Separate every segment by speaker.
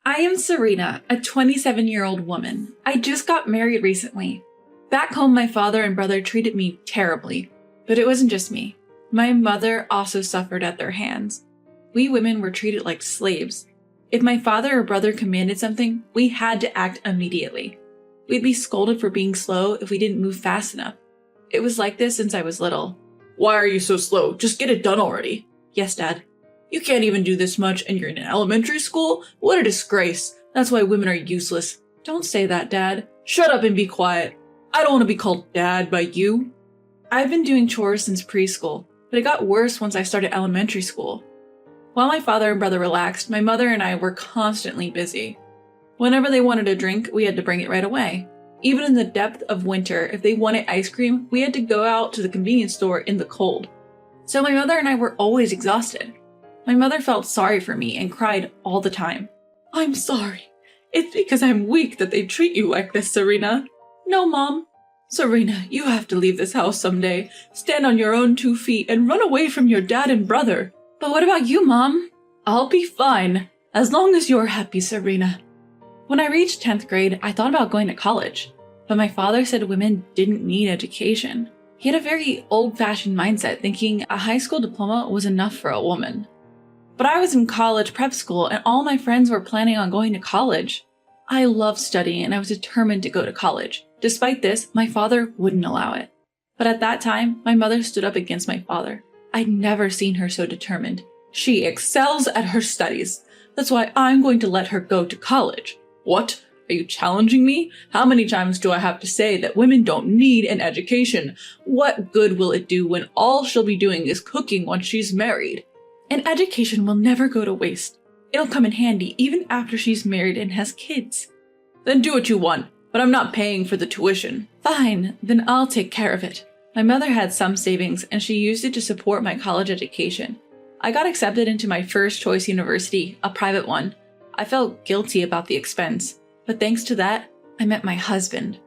Speaker 1: I am Serena, a 27-year-old woman. I just got married recently. Back home, my father and brother treated me terribly, but it wasn't just me. My mother also suffered at their hands. We women were treated like slaves. If my father or brother commanded something, we had to act immediately. We'd be scolded for being slow if we didn't move fast enough. It was like this since I was little.
Speaker 2: Why are you so slow? Just get it done already.
Speaker 1: Yes, Dad.
Speaker 2: You can't even do this much and you're in elementary school? What a disgrace. That's why women are useless.
Speaker 1: Don't say that, Dad.
Speaker 2: Shut up and be quiet. I don't want to be called Dad by you.
Speaker 1: I've been doing chores since preschool, but it got worse once I started elementary school. While my father and brother relaxed, my mother and I were constantly busy. Whenever they wanted a drink, we had to bring it right away. Even in the depth of winter, if they wanted ice cream, we had to go out to the convenience store in the cold. So my mother and I were always exhausted. My mother felt sorry for me and cried all the time.
Speaker 2: I'm sorry. It's because I'm weak that they treat you like this, Serena.
Speaker 1: No, Mom.
Speaker 2: Serena, you have to leave this house someday. Stand on your own 2 feet and run away from your dad and brother.
Speaker 1: But what about you, Mom?
Speaker 2: I'll be fine, as long as you're happy, Serena.
Speaker 1: When I reached 10th grade, I thought about going to college, but my father said women didn't need education. He had a very old-fashioned mindset, thinking a high school diploma was enough for a woman. But I was in college prep school and all my friends were planning on going to college. I loved studying and I was determined to go to college. Despite this, my father wouldn't allow it. But at that time, my mother stood up against my father. I'd never seen her so determined.
Speaker 2: She excels at her studies. That's why I'm going to let her go to college. What? Are you challenging me? How many times do I have to say that women don't need an education? What good will it do when all she'll be doing is cooking once she's married?
Speaker 1: An education will never go to waste. It'll come in handy even after she's married and has kids.
Speaker 2: Then do what you want, but I'm not paying for the tuition.
Speaker 1: Fine, then I'll take care of it. My mother had some savings and she used it to support my college education. I got accepted into my first choice university, a private one. I felt guilty about the expense, but thanks to that, I met my husband.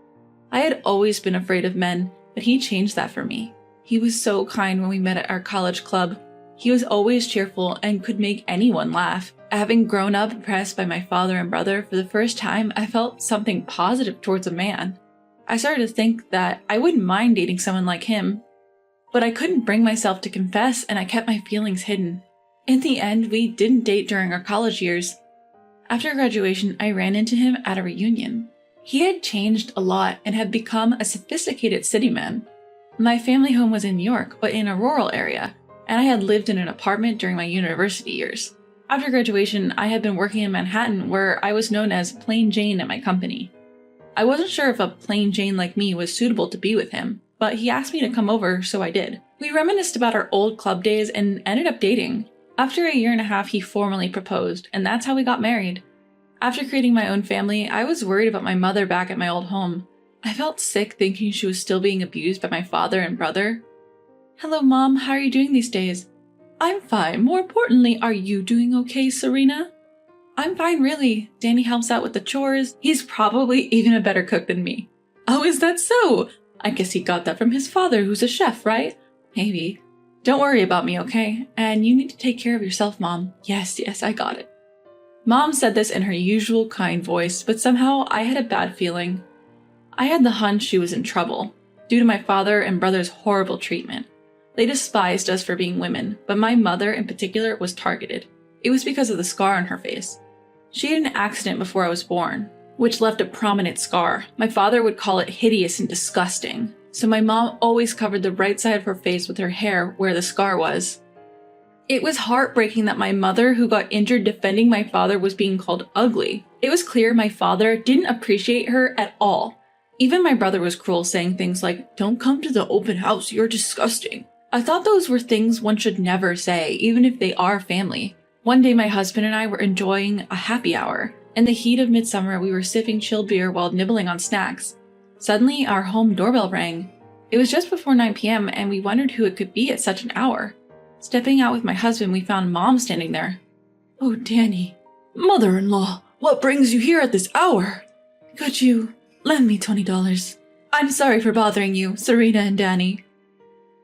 Speaker 1: I had always been afraid of men, but he changed that for me. He was so kind when we met at our college club. He was always cheerful and could make anyone laugh. Having grown up impressed by my father and brother, for the first time, I felt something positive towards a man. I started to think that I wouldn't mind dating someone like him, but I couldn't bring myself to confess and I kept my feelings hidden. In the end, we didn't date during our college years. After graduation, I ran into him at a reunion. He had changed a lot and had become a sophisticated city man. My family home was in New York, but in a rural area, and I had lived in an apartment during my university years. After graduation, I had been working in Manhattan where I was known as Plain Jane at my company. I wasn't sure if a plain Jane like me was suitable to be with him, but he asked me to come over, so I did. We reminisced about our old club days and ended up dating. After a year and a half, he formally proposed, and that's how we got married. After creating my own family, I was worried about my mother back at my old home. I felt sick thinking she was still being abused by my father and brother. Hello, Mom. How are you doing these days?
Speaker 2: I'm fine. More importantly, are you doing okay, Serena?
Speaker 1: I'm fine, really. Danny helps out with the chores. He's probably even a better cook than me.
Speaker 2: Oh, is that so? I guess he got that from his father, who's a chef, right?
Speaker 1: Maybe. Don't worry about me, okay? And you need to take care of yourself, Mom.
Speaker 2: Yes, I got it.
Speaker 1: Mom said this in her usual kind voice, but somehow I had a bad feeling. I had the hunch she was in trouble, due to my father and brother's horrible treatment. They despised us for being women, but my mother in particular was targeted. It was because of the scar on her face. She had an accident before I was born, which left a prominent scar. My father would call it hideous and disgusting, so my mom always covered the right side of her face with her hair where the scar was. It was heartbreaking that my mother, who got injured defending my father, was being called ugly. It was clear my father didn't appreciate her at all. Even my brother was cruel, saying things like, "Don't come to the open house, you're disgusting." I thought those were things one should never say, even if they are family. One day my husband and I were enjoying a happy hour. In the heat of midsummer, we were sipping chilled beer while nibbling on snacks. Suddenly, our home doorbell rang. It was just before 9 p.m. and we wondered who it could be at such an hour. Stepping out with my husband, we found Mom standing there.
Speaker 2: "Oh, Danny. Mother-in-law, what brings you here at this hour?
Speaker 1: Could you lend me $20? I'm sorry for bothering you, Serena and Danny."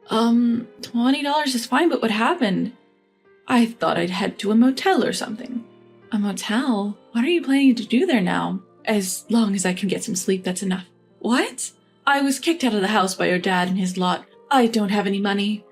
Speaker 1: $20 is fine, but what happened?
Speaker 2: I thought I'd head to a motel or something.
Speaker 1: A motel? What are you planning to do there now? As long as I can get some sleep, that's enough. What? I was kicked out of the house by your dad and his lot. I don't have any money.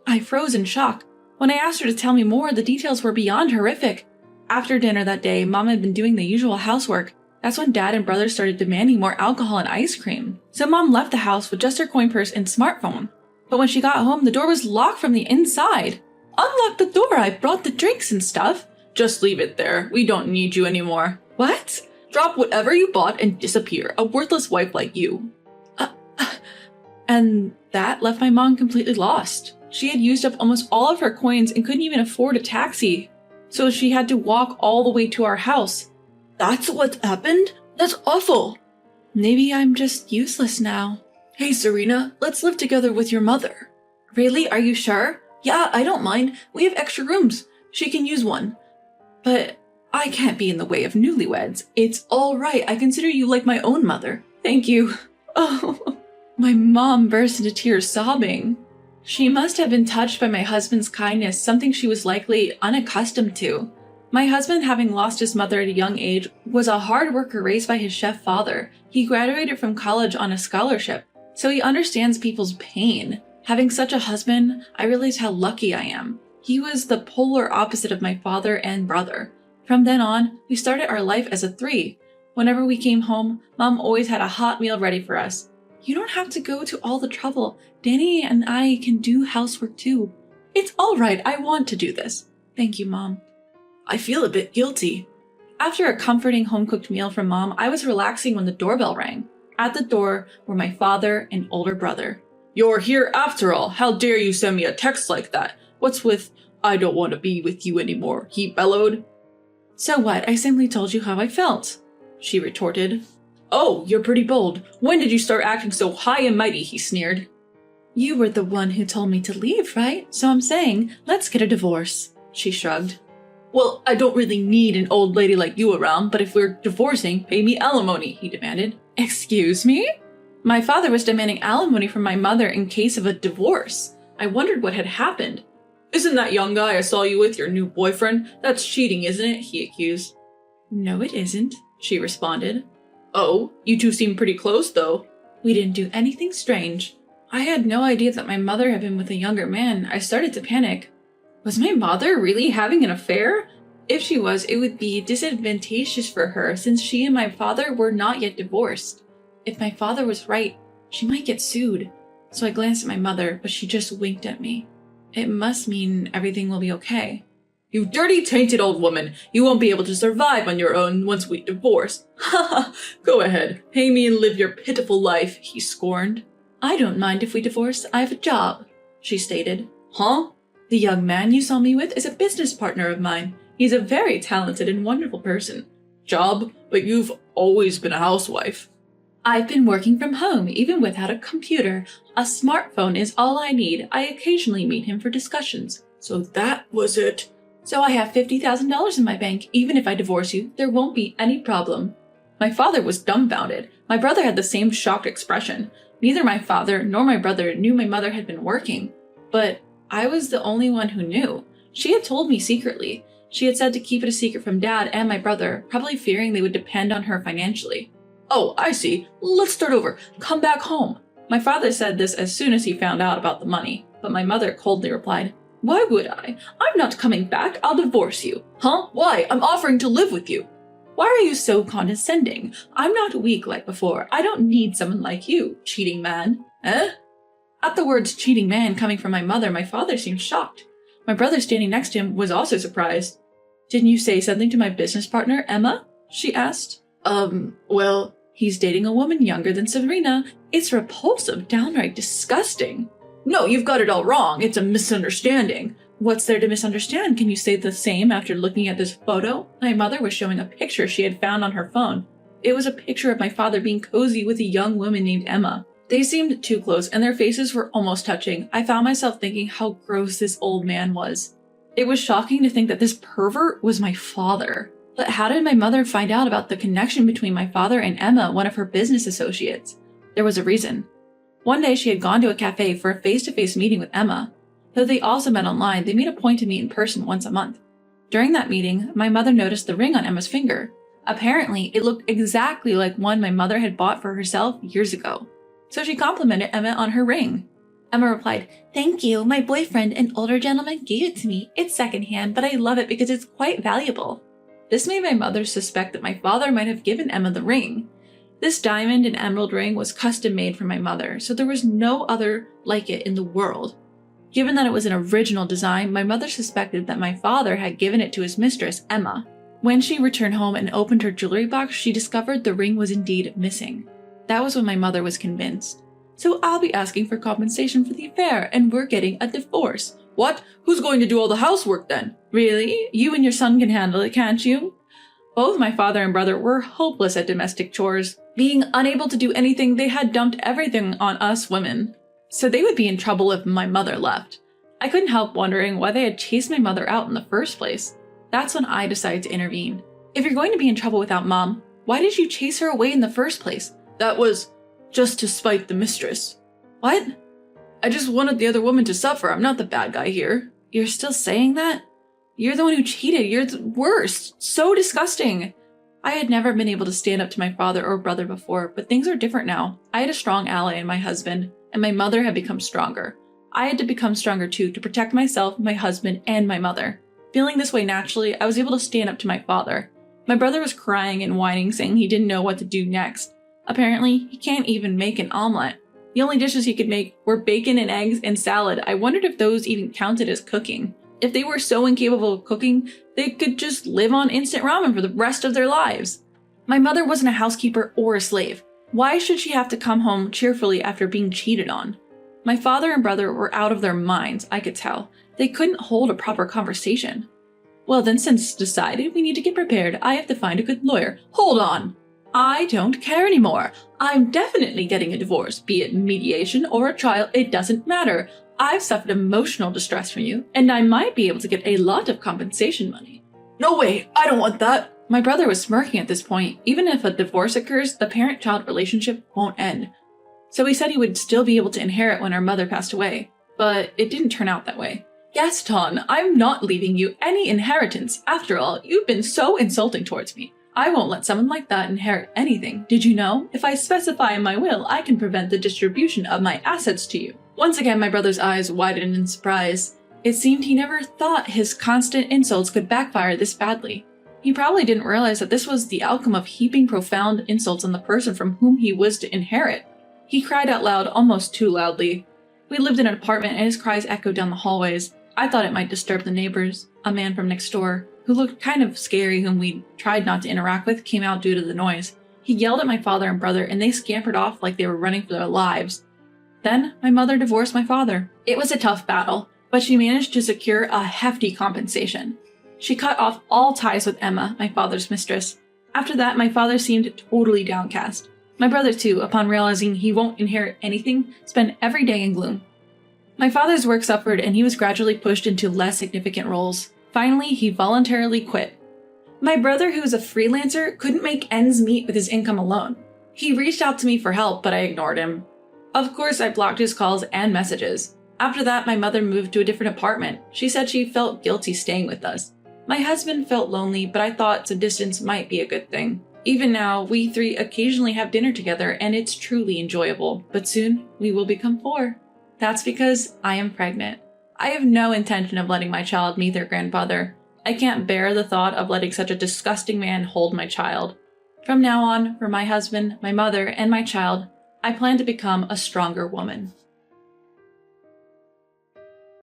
Speaker 1: I froze in shock. When I asked her to tell me more, the details were beyond horrific. After dinner that day, Mom had been doing the usual housework. That's when Dad and brother started demanding more alcohol and ice cream. So Mom left the house with just her coin purse and smartphone. But when she got home, the door was locked from the inside. Unlock the door, I brought the drinks and stuff.
Speaker 2: Just leave it there. We don't need you anymore.
Speaker 1: What?
Speaker 2: Drop whatever you bought and disappear. A worthless wife like you.
Speaker 1: And that left my mom completely lost. She had used up almost all of her coins and couldn't even afford a taxi. So she had to walk all the way to our house.
Speaker 2: That's what happened? That's awful.
Speaker 1: Maybe I'm just useless now.
Speaker 2: Hey, Serena, let's live together with your mother.
Speaker 1: Really? Are you sure?
Speaker 2: Yeah, I don't mind. We have extra rooms. She can use one.
Speaker 1: But I can't be in the way of newlyweds.
Speaker 2: It's all right. I consider you like my own mother.
Speaker 1: Thank you. Oh, my mom burst into tears, sobbing. She must have been touched by my husband's kindness, something she was likely unaccustomed to. My husband, having lost his mother at a young age, was a hard worker raised by his chef father. He graduated from college on a scholarship, so he understands people's pain. Having such a husband, I realized how lucky I am. He was the polar opposite of my father and brother. From then on, we started our life as a three. Whenever we came home, Mom always had a hot meal ready for us. You don't have to go to all the trouble. Danny and I can do housework too.
Speaker 2: It's all right. I want to do this.
Speaker 1: Thank you, Mom.
Speaker 2: I feel a bit guilty.
Speaker 1: After a comforting home-cooked meal from Mom, I was relaxing when the doorbell rang. At the door were my father and older brother.
Speaker 2: You're here after all. How dare you send me a text like that? What's with, I don't want to be with you anymore, he bellowed.
Speaker 1: So what? I simply told you how I felt, she retorted.
Speaker 2: Oh, you're pretty bold. When did you start acting so high and mighty, he sneered.
Speaker 1: You were the one who told me to leave, right? So I'm saying, let's get a divorce, she shrugged.
Speaker 2: Well, I don't really need an old lady like you around, but if we're divorcing, pay me alimony, he demanded.
Speaker 1: Excuse me? My father was demanding alimony from my mother in case of a divorce. I wondered what had happened.
Speaker 2: Isn't that young guy I saw you with your new boyfriend? That's cheating, isn't it? He accused.
Speaker 1: No, it isn't, she responded.
Speaker 2: Oh, you two seem pretty close, though.
Speaker 1: We didn't do anything strange. I had no idea that my mother had been with a younger man. I started to panic. Was my mother really having an affair? If she was, it would be disadvantageous for her since she and my father were not yet divorced. If my father was right, she might get sued. So I glanced at my mother, but she just winked at me. It must mean everything will be okay.
Speaker 2: You dirty, tainted old woman. You won't be able to survive on your own once we divorce. Ha ha! Go ahead. Pay me and live your pitiful life, he scorned.
Speaker 1: I don't mind if we divorce. I have a job, she stated.
Speaker 2: Huh?
Speaker 1: The young man you saw me with is a business partner of mine. He's a very talented and wonderful person.
Speaker 2: Job? But you've always been a housewife.
Speaker 1: I've been working from home, even without a computer. A smartphone is all I need. I occasionally meet him for discussions.
Speaker 2: So that was it.
Speaker 1: So I have $50,000 in my bank. Even if I divorce you, there won't be any problem. My father was dumbfounded. My brother had the same shocked expression. Neither my father nor my brother knew my mother had been working. But I was the only one who knew. She had told me secretly. She had said to keep it a secret from Dad and my brother, probably fearing they would depend on her financially.
Speaker 2: Oh, I see. Let's start over. Come back home.
Speaker 1: My father said this as soon as he found out about the money, but my mother coldly replied, Why would I? I'm not coming back. I'll divorce you.
Speaker 2: Huh? Why? I'm offering to live with you.
Speaker 1: Why are you so condescending? I'm not weak like before. I don't need someone like you, cheating man.
Speaker 2: Eh?
Speaker 1: At the words cheating man coming from my mother, my father seemed shocked. My brother standing next to him was also surprised. Didn't you say something to my business partner, Emma? She asked.
Speaker 2: Well,
Speaker 1: he's dating a woman younger than Serena. It's repulsive, downright disgusting.
Speaker 2: No, you've got it all wrong. It's a misunderstanding.
Speaker 1: What's there to misunderstand? Can you say the same after looking at this photo? My mother was showing a picture she had found on her phone. It was a picture of my father being cozy with a young woman named Emma. They seemed too close, and their faces were almost touching. I found myself thinking how gross this old man was. It was shocking to think that this pervert was my father. But how did my mother find out about the connection between my father and Emma, one of her business associates? There was a reason. One day she had gone to a cafe for a face-to-face meeting with Emma. Though they also met online, they made a point to meet in person once a month. During that meeting, my mother noticed the ring on Emma's finger. Apparently, it looked exactly like one my mother had bought for herself years ago. So she complimented Emma on her ring. Emma replied, "Thank you. My boyfriend, an older gentleman, gave it to me. It's secondhand, but I love it because it's quite valuable." This made my mother suspect that my father might have given Emma the ring. This diamond and emerald ring was custom made for my mother, so there was no other like it in the world. Given that it was an original design, my mother suspected that my father had given it to his mistress, Emma. When she returned home and opened her jewelry box, she discovered the ring was indeed missing. That was when my mother was convinced. "So I'll be asking for compensation for the affair, and we're getting a divorce."
Speaker 2: What? Who's going to do all the housework then?
Speaker 1: "Really? You and your son can handle it, can't you?" Both my father and brother were hopeless at domestic chores. Being unable to do anything, they had dumped everything on us women. So they would be in trouble if my mother left. I couldn't help wondering why they had chased my mother out in the first place. That's when I decided to intervene. "If you're going to be in trouble without Mom, why did you chase her away in the first place?"
Speaker 2: That was just to spite the mistress.
Speaker 1: "What?
Speaker 2: I just wanted the other woman to suffer. I'm not the bad guy here."
Speaker 1: You're still saying that? You're the one who cheated. You're the worst. So disgusting. I had never been able to stand up to my father or brother before, but things are different now. I had a strong ally in my husband, and my mother had become stronger. I had to become stronger too to protect myself, my husband, and my mother. Feeling this way naturally, I was able to stand up to my father. My brother was crying and whining, saying he didn't know what to do next. Apparently, he can't even make an omelet. The only dishes he could make were bacon and eggs and salad. I wondered if those even counted as cooking. If they were so incapable of cooking, they could just live on instant ramen for the rest of their lives. My mother wasn't a housekeeper or a slave. Why should she have to come home cheerfully after being cheated on? My father and brother were out of their minds, I could tell. They couldn't hold a proper conversation. "Well then, since it's decided we need to get prepared, I have to find a good lawyer."
Speaker 2: Hold on.
Speaker 1: I don't care anymore. I'm definitely getting a divorce, be it mediation or a trial, it doesn't matter. I've suffered emotional distress from you, and I might be able to get a lot of compensation money.
Speaker 2: No way, I don't want that.
Speaker 1: My brother was smirking at this point. Even if a divorce occurs, the parent-child relationship won't end. So he said he would still be able to inherit when our mother passed away. But it didn't turn out that way. "Gaston, I'm not leaving you any inheritance. After all, you've been so insulting towards me. I won't let someone like that inherit anything. Did you know? If I specify in my will, I can prevent the distribution of my assets to you." Once again, my brother's eyes widened in surprise. It seemed he never thought his constant insults could backfire this badly. He probably didn't realize that this was the outcome of heaping profound insults on the person from whom he was to inherit. He cried out loud, almost too loudly. We lived in an apartment and his cries echoed down the hallways. I thought it might disturb the neighbors. A man from next door, who looked kind of scary, whom we tried not to interact with, came out due to the noise. He yelled at my father and brother, and they scampered off like they were running for their lives. Then, my mother divorced my father. It was a tough battle, but she managed to secure a hefty compensation. She cut off all ties with Emma, my father's mistress. After that, my father seemed totally downcast. My brother, too, upon realizing he won't inherit anything, spent every day in gloom. My father's work suffered, and he was gradually pushed into less significant roles. Finally, he voluntarily quit. My brother, who was a freelancer, couldn't make ends meet with his income alone. He reached out to me for help, but I ignored him. Of course, I blocked his calls and messages. After that, my mother moved to a different apartment. She said she felt guilty staying with us. My husband felt lonely, but I thought some distance might be a good thing. Even now, we three occasionally have dinner together, and it's truly enjoyable. But soon, we will become 4. That's because I am pregnant. I have no intention of letting my child meet their grandfather. I can't bear the thought of letting such a disgusting man hold my child. From now on, for my husband, my mother, and my child, I plan to become a stronger woman.